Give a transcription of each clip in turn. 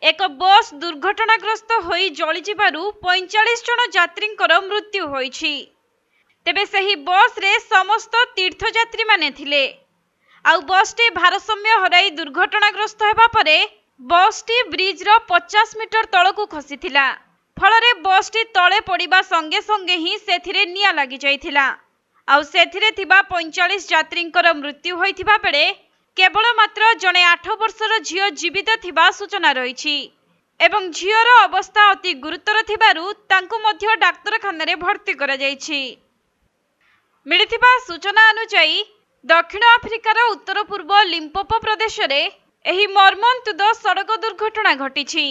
एक बस दुर्घटनाग्रस्त होई जली जिबारु 45 जन यात्रींकर मृत्यु होईछि। तेबे सही बस रे समस्त तीर्थयात्री माने थिले। आउ बसटी भारसाम्य हराई दुर्घटनाग्रस्त हेबा परे बसटी ब्रिज रो 50 मीटर तळकु खसिथिला। फलरे बसटी तळे पड़िबा संगे संगे ही सेथिरे निया लागि जाइथिला। आउ सेथिरे थिबा 45 यात्रींकर मृत्यु होइथिबा बेले केवल मात्र जने 8 वर्षर झियो जीवित थिबा सूचना रहिछि एवं झियोर अवस्था अति गुरुतर थिबारु तांकु मध्य डाक्तरखाना रे भर्ती करा जाइछि। मिलिथिबा सूचना अनुसार दक्षिण अफ्रिकार उत्तर पूर्व लिम्पोपो प्रदेश रे एही मर्मन्तुद सड़क दुर्घटना घटिछि,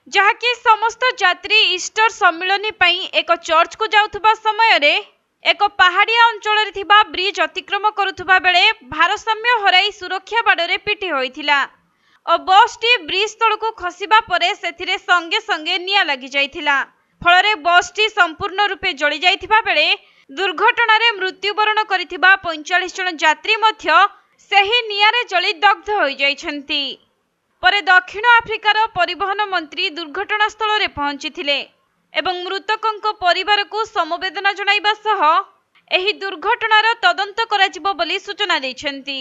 जहाकि समस्त यात्री ईस्टर सम्मिलनी पई एक चर्च को जाउथबा समय रे एक पहाड़िया अंचल रे थिबा ब्रिज अतिक्रम करुथबा बेले भारसाम्य हराई सुरक्षा बाड़े पिटी होइथिला और बसटी ब्रिज तळकु खसिबा परे सेथिरे संगे संगे निया लागि जाइथिला। फलरे बसटी संपूर्ण रूपे जली जाइथिबा बेले दुर्घटना रे मृत्युवरण करिथिबा 45 जन यात्री मध्य सेही नियारे जली दग्ध होई जाइछन्ति। परे दक्षिण अफ्रिकार परिवहन मंत्री दुर्घटना स्थल रे पहुंचीथिले एवं मृतकंक परिवार को समवेदना जणाइबा सह एही दुर्घटनार तदंत कराजिबो बोली सूचना दैछन्ति।